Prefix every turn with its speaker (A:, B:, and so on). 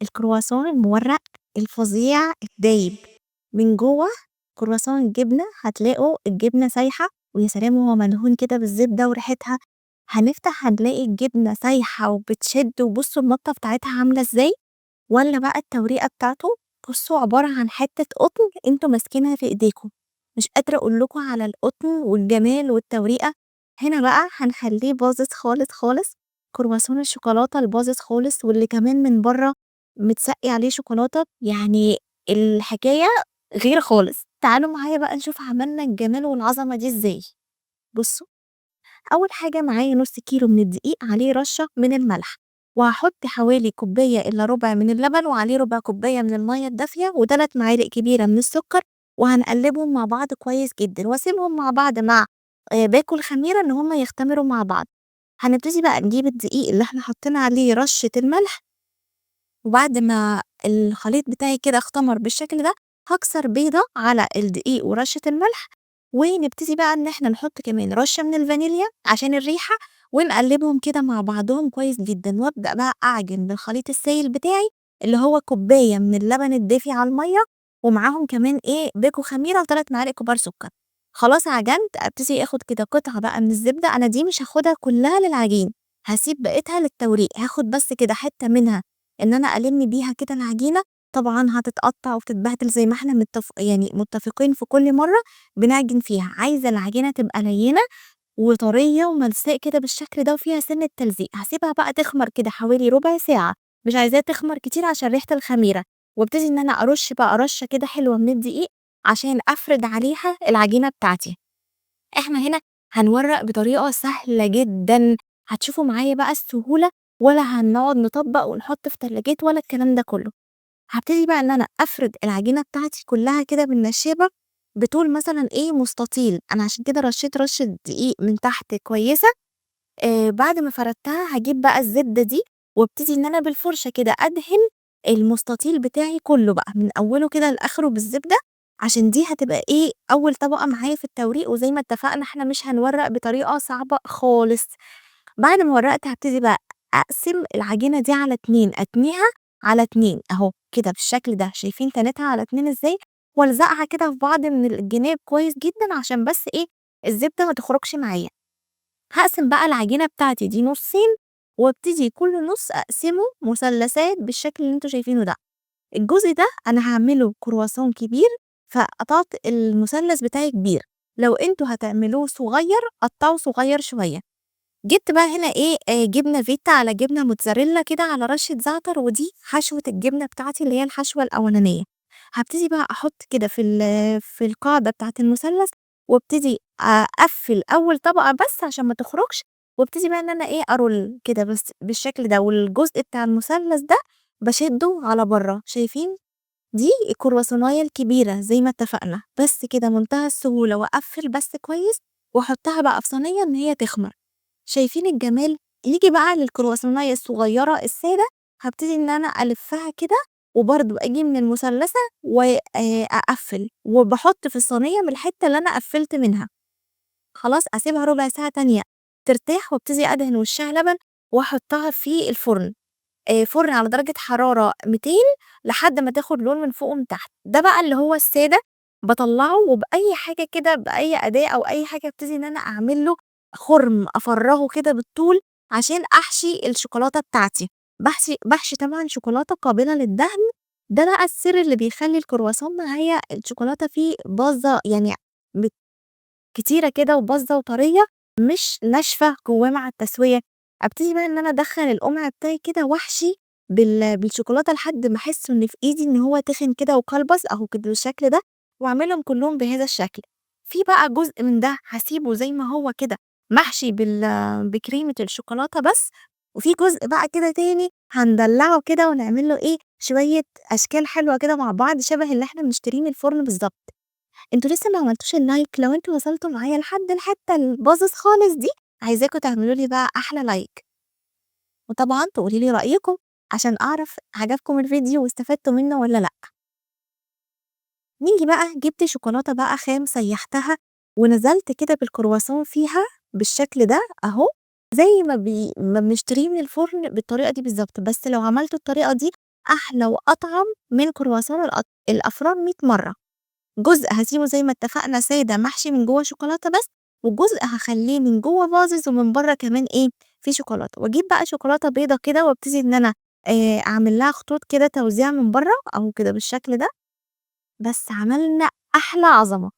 A: الكرواسون المورق الفظيع الدايب من جوّه كرواسون الجبنة هتلاقوا الجبنة سايحة ويا سلام وهو مدهون كده بالزبدة وريحتها، هنفتح هنلاقي الجبنة سايحة وبتشد وبُصّوا المَطّة بتاعتها عاملة إزاي، والّا بقى التوريقة بتاعته بُصّوا عبارة عن حتّة قطن أنتم ماسكينها في إيديكم، مش قادرة أقول لكم على القطن والجمال والتوريقة، هنا بقى هنخلّيه باظظ خالص، خالص، كرواسون الشوكولاتة الباظظ خالص واللي كمان من برّه متسقّي عليه شوكولاتة، يعني الحكاية غير خالص. تعالوا معايا بقى نشوف عملنا الجمال والعظمة دي إزاي. بُصّوا، أول حاجة معايا نُص كيلو من الدقيق عليه رشّة من الملح، وهاحط حوالي كوباية إلا ربع من اللبن وعليه ربع كوباية من المَيّة الدافية و3 معالق كبيرة من السكر، وهنقلّبهم مع بعض كويس جدًا واسيبهم مع بعض مع باكو الخميرة إن هُم يختمروا مع بعض. هنبتدي بقى نجيب الدقيق اللي إحنا حطينا عليه رشّة الملح، وبعد ما الخليط بتاعي كده اختمر بالشكل ده، هاكسر بيضة على الدقيق ورشة الملح، ونبتدي بقى إن إحنا نحط كمان رشة من الفانيليا عشان الريحة، ونقلبهم كده مع بعضهم كويس جدًا، وابدأ بقى أعجن بالخليط السايل بتاعي اللي هو كوباية من اللبن الدافي على المَيّة، ومعاهم كمان باكو خميرة و3 معالق كبار سكر. خلاص عجنت، أبتدي آخد كده قطعة بقى من الزبدة، أنا دي مش هاخدها كلها للعجين، هاسيب بقيتها للتوريق، هاخد بس كده حتة منها إن أنا ألِم بيها كده العجينة، طبعًا هتتقطّع وتتبهدل زي ما إحنا يعني متّفقين في كل مرّة بنعجن فيها، عايزة العجينة تبقى ليّنة وطرية وملساء كده بالشكل ده وفيها سِنّة تلزيق، هاسيبها بقى تخمر كده حوالي ربع ساعة، مش عايزاها تخمر كتير عشان ريحة الخميرة، وابتدي إن أنا أرُش بقى رشّة كده حلوة من الدقيق عشان أفرد عليها العجينة بتاعتي. إحنا هنا هنورّق بطريقة سهلة جدًا، هتشوفوا معايا بقى السهولة، ولا هنقعد نطبّق ونحط في تلاجات ولا الكلام ده كلّه. هابتدي بقى إن أنا أفرد العجينة بتاعتي كلّها كده بالنشابة بطول مثلًا مستطيل، أنا عشان كده رشّيت رشّة دقيق من تحت كويسة، بعد ما فردتها هاجيب بقى الزبدة دي وابتدي إن أنا بالفرشة كده أدهن المستطيل بتاعي كلّه بقى من أوله كده لآخره بالزبدة، عشان دي هتبقى أول طبقة معايا في التوريق، وزي ما اتفقنا إحنا مش هنورّق بطريقة صعبة خالص. بعد ما ورّقت هابتدي بقى أقسم العجينة دي على 2 أتنيها على 2 أهو كده بالشكل ده، شايفين تنيتها على 2 إزاي؟ والزقها كده في بعض من الجناب كويس جدًا عشان بس الزبدة ما تخرجش معايا. هاقسم بقى العجينة بتاعتي دي نُصّين، وابتدي كل نُص أقسمه مثلثات بالشكل اللي أنتم شايفينه ده. الجزء ده أنا هاعمله كرواسون كبير، فقطعت المثلث بتاعي كبير، لو أنتم هتعملوه صغير قطّعوا صغير شوية. جبت بقى هنا جبنة فيتا على جبنة موتزاريلا كده على رشة زعتر، ودي حشوة الجبنة بتاعتي اللي هي الحشوة الأولانية. هابتدي بقى أحط كده في القاعدة بتاعة المثلث، وابتدي أقفّل أول طبقة بس عشان ما تخرجش، وابتدي بقى إن أنا أرول كده بس بالشكل ده، والجزء بتاع المثلث ده باشده على برّه، شايفين؟ دي الكرواسوناية الكبيرة زي ما اتفقنا، بس كده منتهى السهولة، وأقفّل بس كويس، وأحطها بقى في صينية إن هي تخمر. شايفين الجمال؟ نيجي بقى للكرواسوناية الصغيرة السادة، هابتدي إن أنا ألفّها كده، وبرضه آجي من المثلثة أقفّل، وباحط في الصينية من الحتة اللي أنا قفّلت منها، خلاص أسيبها ربع ساعة تانية ترتاح، وابتدي أدهن وشّها لبن، وأحطها في الفرن، فرن على درجة حرارة 200 لحد ما تاخد لون من فوق ومن تحت، ده بقى اللي هو السادة، باطلّعه وبأي حاجة كده بأي أداة أو أي حاجة ابتدي إن أنا أعمل له خُرم أفرّغه كده بالطول عشان أحشي الشوكولاتة بتاعتي، باحشي طبعًا شوكولاتة قابلة للدهن، ده بقى السر اللي بيخلّي الكرواسون معايا الشوكولاتة فيه باظة يعني بت كتيرة كده وباظة وطرية، مش ناشفة جوّاه مع التسوية، أبتدي بقى إن أنا أدخّل القمع بتاعي كده وأحشي بالشوكولاتة لحد ما أحس إن في إيدي إن هو تخن كده وكلبز أهو كده بالشكل ده، وأعملهم كلّهم بهذا الشكل. في بقى جزء من ده هاسيبه زي ما هو كده محشي بكريمة الشوكولاتة بس، وفي جزء بقى كده تاني هندلّعه كده ونعمل له شوية أشكال حلوة كده مع بعض شبه اللي إحنا بنشتريه من الفرن بالضبط. أنتم لسه ما عملتوش اللايك، لو أنتم وصلتوا معايا لحد الحتة الباظظ خالص دي، عايزاكم تعملوا لي بقى أحلى لايك، وطبعًا تقولوا لي رأيكم عشان أعرف عجبكم الفيديو واستفدتوا منه والّا لأ. نيجي بقى جبت شوكولاتة بقى خام سيّحتها ونزلت كده بالكرواسون فيها بالشكل ده أهو، زي ما بنشتريه من الفرن بالطريقة دي بالضبط، بس لو عملتوا الطريقة دي أحلى وأطعم من كرواسون الأفران 100 مرّة. جزء هاسيبه زي ما اتفقنا سادة محشي من جوّه شوكولاتة بس، وجزء هاخلّيه من جوّه باظظ ومن برّه كمان إيه، فيه شوكولاتة، واجيب بقى شوكولاتة بيضا كده وابتدي إن أنا أعمل لها خطوط كده توزيع من برّه أهو كده بالشكل ده، بس عملنا أحلى عظمة.